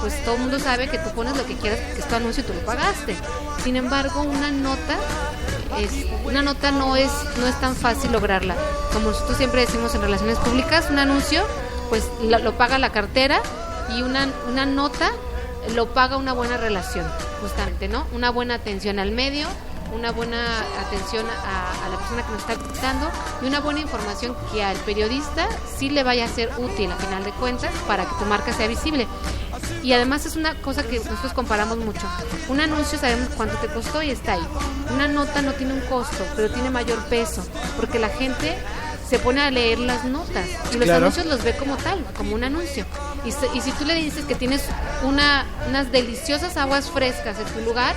pues todo el mundo sabe que tú pones lo que quieras, que es tu anuncio y tú lo pagaste. Sin embargo, una nota no es tan fácil lograrla. Como nosotros siempre decimos en relaciones públicas, un anuncio pues lo paga la cartera, y una nota lo paga una buena relación, justamente, ¿no? Una buena atención al medio, una buena atención a la persona que nos está escuchando, y una buena información que al periodista sí le vaya a ser útil a final de cuentas para que tu marca sea visible. Y además es una cosa que nosotros comparamos mucho. Un anuncio sabemos cuánto te costó y está ahí. Una nota no tiene un costo, pero tiene mayor peso, porque la gente se pone a leer las notas y los anuncios los ve como tal, como un anuncio. Y si tú le dices que tienes unas deliciosas aguas frescas en tu lugar,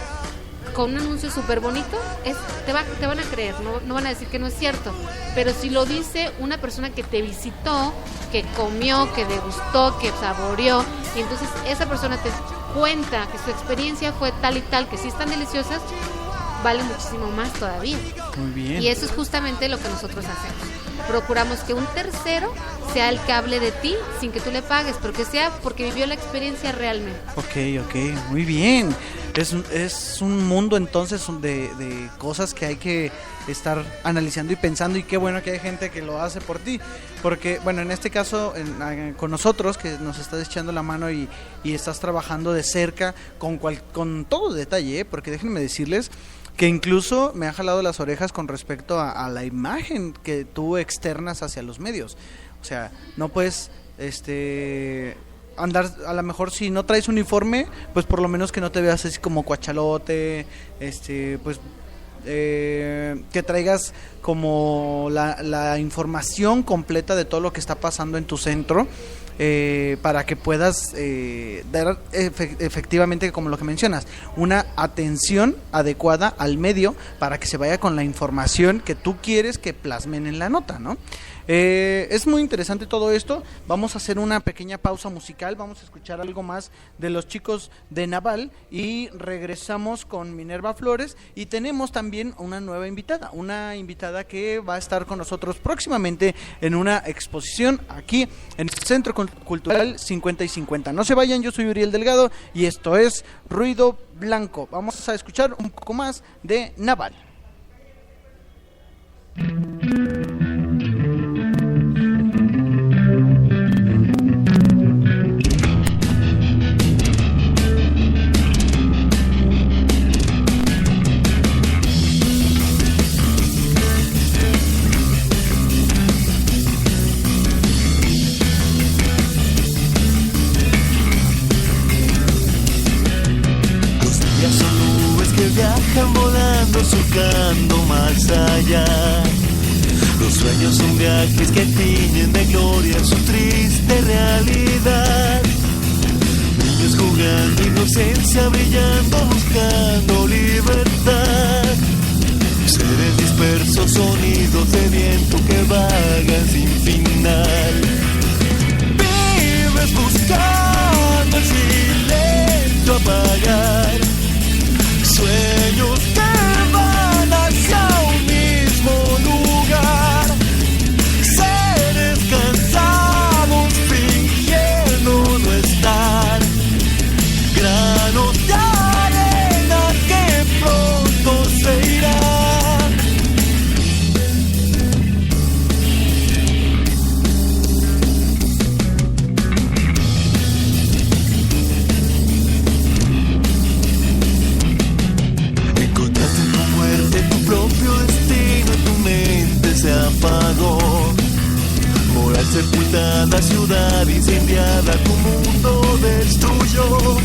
con un anuncio súper bonito, te van a creer, no van a decir que no es cierto. Pero si lo dice una persona que te visitó, que comió, que degustó, que saboreó, y entonces esa persona te cuenta que su experiencia fue tal y tal, que sí están deliciosas, vale muchísimo más todavía. Muy bien. Y eso es justamente lo que nosotros hacemos. Procuramos que un tercero sea el que hable de ti sin que tú le pagues, porque sea porque vivió la experiencia realmente. Ok, muy bien. Es un mundo entonces de cosas que hay que estar analizando y pensando, y qué bueno que hay gente que lo hace por ti, porque bueno, en este caso con nosotros, que nos estás echando la mano y estás trabajando de cerca con todo detalle, porque déjenme decirles que incluso me ha jalado las orejas con respecto a la imagen que tú externas hacia los medios. O sea, no puedes andar, a lo mejor si no traes uniforme, pues por lo menos que no te veas así como cuachalote, pues que traigas como la información completa de todo lo que está pasando en tu centro, para que puedas dar efectivamente, como lo que mencionas, una atención adecuada al medio para que se vaya con la información que tú quieres que plasmen en la nota, ¿no? Es muy interesante todo esto. Vamos a hacer una pequeña pausa musical, vamos a escuchar algo más de los chicos de Naval y regresamos con Minerva Flores, y tenemos también una nueva invitada, que va a estar con nosotros próximamente en una exposición aquí en el Centro Cultural 50 y 50. No se vayan, yo soy Uriel Delgado y esto es Ruido Blanco. Vamos a escuchar un poco más de Naval. Viajan volando, surcando más allá. Los sueños son viajes que tiñen de gloria su triste realidad. Niños jugando, inocencia brillando, buscando libertad. Seres dispersos, sonidos de viento que vagan sin final. Vives buscando el silencio apagar. Sueños que van hacia un mismo lugar. Seres cansados fingiendo no estar. Granos de arena que pronto se irán. Propio destino en tu mente se apagó. Moral sepultada, ciudad incendiada, tu mundo destruyó.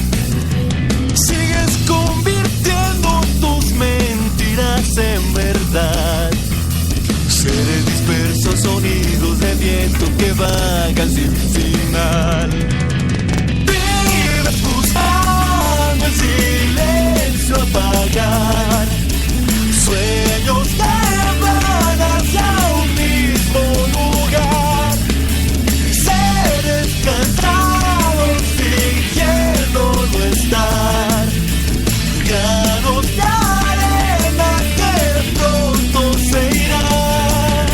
Sigues convirtiendo tus mentiras en verdad. Seres dispersos, sonidos de viento que vagan sin final. Vives buscando el silencio apagar. Sueños que van hacia un mismo lugar. Seres cansados fingiendo no estar. Granos de arena que pronto se irán.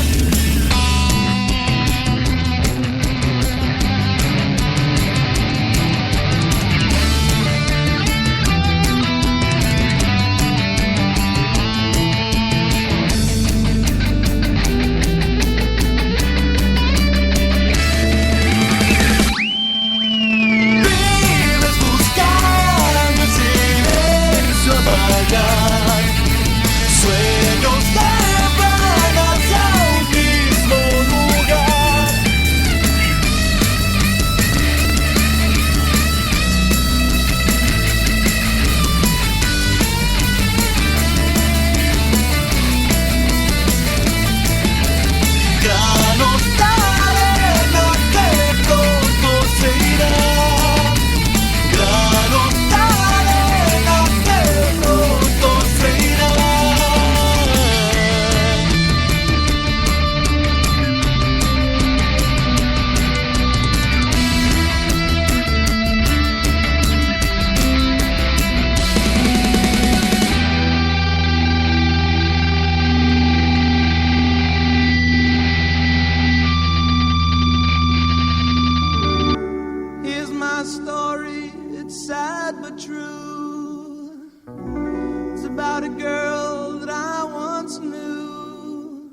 story, it's sad but true. It's about a girl that I once knew.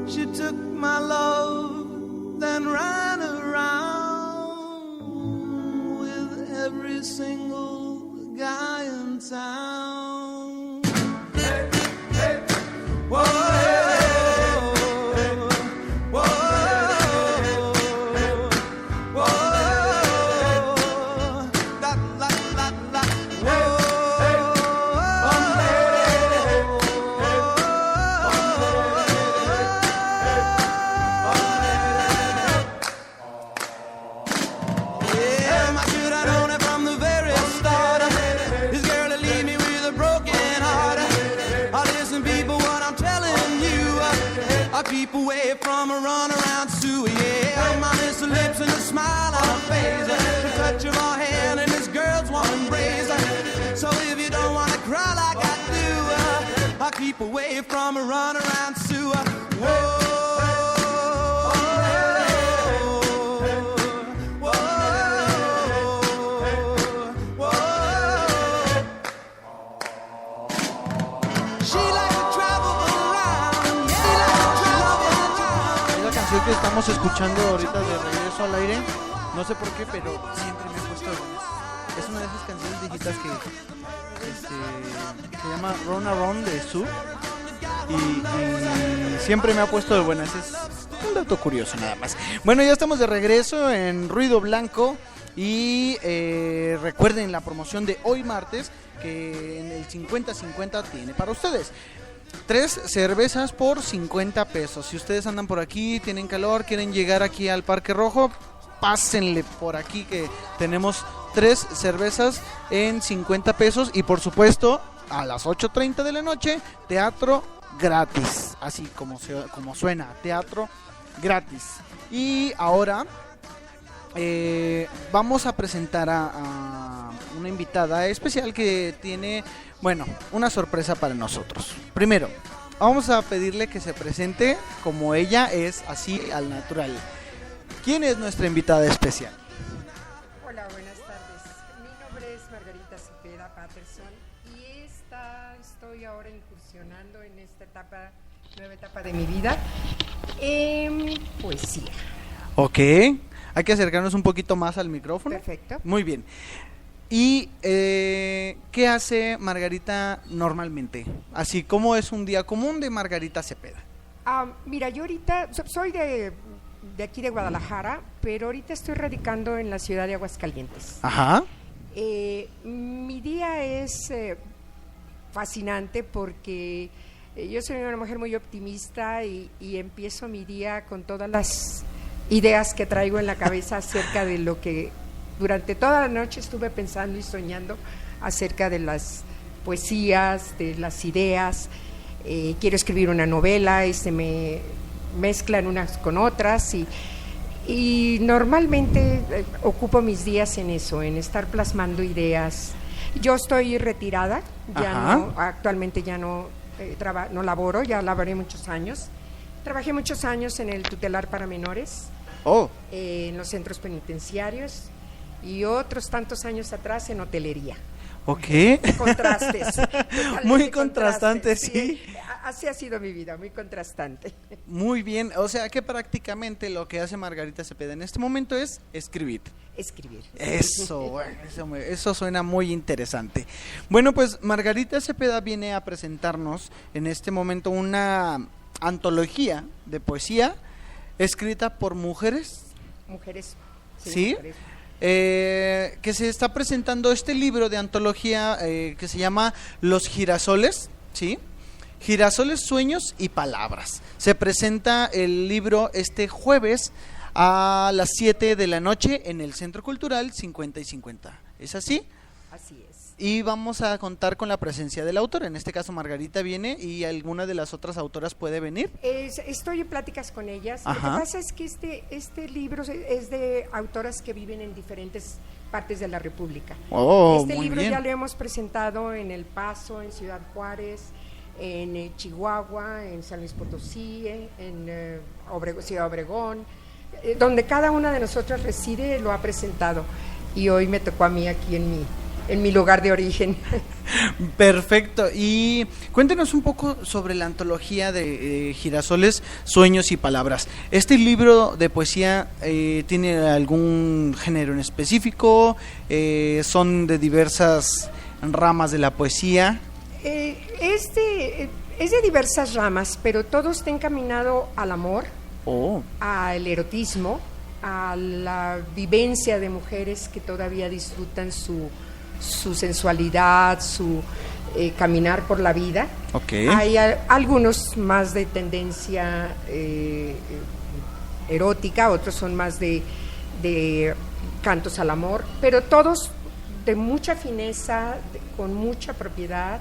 She took my love, then ran around with every single guy in town. Hey, hey, whoa. Keep away from a runaround Sue, yeah. My little lips and a smile on her face, the touch of her hand and this girl's warm embrace. So if you don't wanna cry like I do, I'll keep away from a runaround Sue. Whoa. Que estamos escuchando ahorita de regreso al aire, no sé por qué, pero siempre me ha puesto de buenas. Es una de esas canciones viejitas que se llama Run Around de Sue y siempre me ha puesto de buenas. Es un dato curioso nada más. Bueno, ya estamos de regreso en Ruido Blanco y recuerden la promoción de hoy martes que en el 50-50 tiene para ustedes 3 cervezas por 50 pesos. Si ustedes andan por aquí, tienen calor, quieren llegar aquí al Parque Rojo, pásenle por aquí que tenemos 3 cervezas en 50 pesos. Y por supuesto, a las 8:30 de la noche, teatro gratis. Así como suena, teatro gratis. Y ahora vamos a presentar a una invitada especial que tiene... Bueno, una sorpresa para nosotros. Primero, vamos a pedirle que se presente como ella es, así al natural. ¿Quién es nuestra invitada especial? Hola, buenas tardes. Mi nombre es Margarita Cepeda Patterson y estoy ahora incursionando en esta nueva etapa de mi vida, en poesía. Ok, hay que acercarnos un poquito más al micrófono. Perfecto. Muy bien. ¿Y qué hace Margarita normalmente? Así, ¿cómo es un día común de Margarita Cepeda? Mira, yo ahorita soy de aquí de Guadalajara, pero ahorita estoy radicando en la ciudad de Aguascalientes. Ajá. Mi día es fascinante porque yo soy una mujer muy optimista y empiezo mi día con todas las ideas que traigo en la cabeza acerca de lo que durante toda la noche estuve pensando y soñando acerca de las poesías, de las ideas. Quiero escribir una novela y se me mezclan unas con otras y normalmente ocupo mis días en eso, en estar plasmando ideas. Yo estoy retirada, actualmente ya no laboro, ya laboré muchos años. Trabajé muchos años en el tutelar para menores, en los centros penitenciarios y otros tantos años atrás en hotelería. Ok. Contrastes. Muy contrastante, sí. Así ha sido mi vida, muy contrastante. Muy bien, o sea que prácticamente lo que hace Margarita Cepeda en este momento es escribir. Escribir. Eso, bueno, eso suena muy interesante. Bueno, pues Margarita Cepeda viene a presentarnos en este momento una antología de poesía escrita por mujeres. Mujeres. Sí. Mujeres. Que se está presentando este libro de antología que se llama Los Girasoles, ¿sí? Girasoles, Sueños y Palabras. Se presenta el libro este jueves a las 7 de la noche en el Centro Cultural 50 y 50. ¿Es así? Así es. Y vamos a contar con la presencia del autor. En este caso Margarita viene y alguna de las otras autoras puede venir. Estoy en pláticas con ellas. Ajá. Lo que pasa es que este libro es de autoras que viven en diferentes partes de la República. Este muy libro bien. ya lo hemos presentado en El Paso, en Ciudad Juárez, en Chihuahua, en San Luis Potosí, en Ciudad Obregón, donde cada una de nosotras reside, lo ha presentado. y hoy me tocó a mí aquí en mi lugar de origen. Perfecto. Y cuéntenos un poco sobre la antología de Girasoles, Sueños y Palabras. ¿Este libro de poesía tiene algún género en específico? ¿Son de diversas ramas de la poesía? Es de diversas ramas, pero todo está encaminado al amor, al erotismo, a la vivencia de mujeres que todavía disfrutan su sensualidad, su caminar por la vida. Okay. Hay algunos más de tendencia erótica, otros son más de cantos al amor, pero todos de mucha fineza, con mucha propiedad.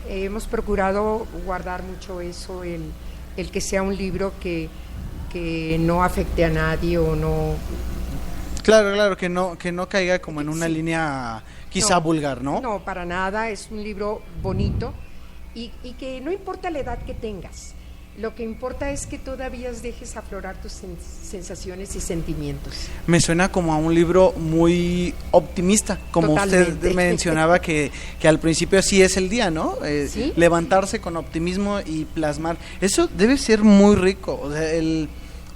Hemos procurado guardar mucho eso, el que sea un libro que no afecte a nadie o no. Claro, que no caiga como en una línea quizá vulgar, ¿no? No, para nada, es un libro bonito y que no importa la edad que tengas, lo que importa es que todavía dejes aflorar tus sensaciones y sentimientos. Me suena como a un libro muy optimista, como Totalmente. Usted mencionaba que al principio así es el día, ¿no? ¿Sí? Levantarse con optimismo y plasmar. Eso debe ser muy rico. O sea,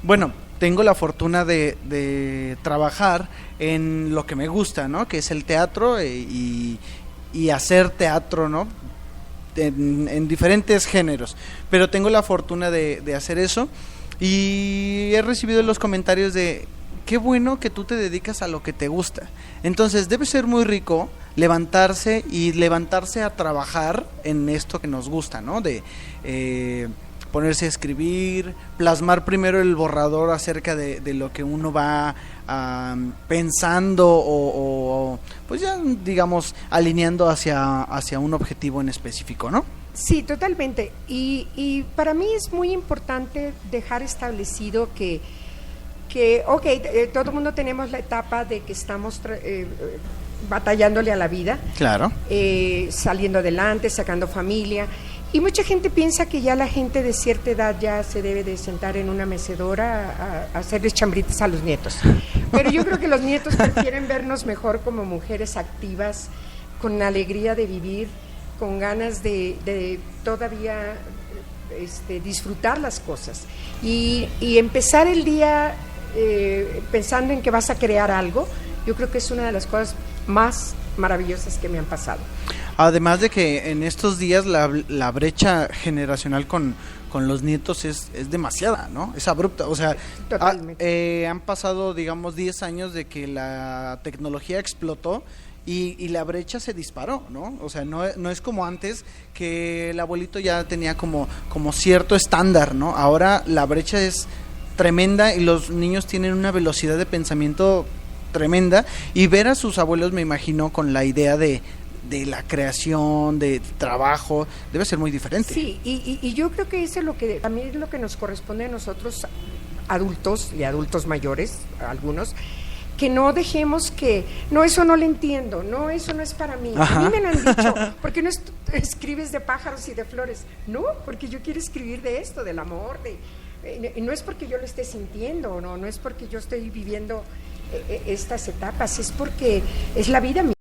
bueno, tengo la fortuna de trabajar en lo que me gusta, ¿no? Que es el teatro y hacer teatro, ¿no? En diferentes géneros, pero tengo la fortuna de hacer eso y he recibido los comentarios de qué bueno que tú te dedicas a lo que te gusta. Entonces debe ser muy rico levantarse a trabajar en esto que nos gusta, ¿no? De ponerse a escribir, plasmar primero el borrador acerca de lo que uno va pensando o pues ya digamos alineando hacia un objetivo en específico, ¿no? Sí, totalmente. Y para mí es muy importante dejar establecido que todo el mundo tenemos la etapa de que estamos batallándole a la vida, claro, saliendo adelante, sacando familia. Y mucha gente piensa que ya la gente de cierta edad ya se debe de sentar en una mecedora a hacerles chambritas a los nietos. Pero yo creo que los nietos prefieren vernos mejor como mujeres activas, con la alegría de vivir, con ganas de todavía disfrutar las cosas. Y empezar el día pensando en que vas a crear algo, yo creo que es una de las cosas más maravillosas que me han pasado. Además de que en estos días la brecha generacional con los nietos es demasiada, ¿no? Es abrupta, o sea, han pasado, digamos, 10 años de que la tecnología explotó y la brecha se disparó, ¿no? O sea, no es como antes que el abuelito ya tenía como cierto estándar, ¿no? Ahora la brecha es tremenda y los niños tienen una velocidad de pensamiento tremenda, y ver a sus abuelos, me imagino, con la idea de la creación, de trabajo, debe ser muy diferente. Sí, y yo creo que eso es lo que también es lo que nos corresponde a nosotros adultos y adultos mayores, algunos, que no dejemos que, no, eso no lo entiendo, no, eso no es para mí. Ajá. A mí me lo han dicho, ¿por qué no escribes de pájaros y de flores? No, porque yo quiero escribir de esto, del amor, no es porque yo lo esté sintiendo, no es porque yo estoy viviendo estas etapas, es porque es la vida misma.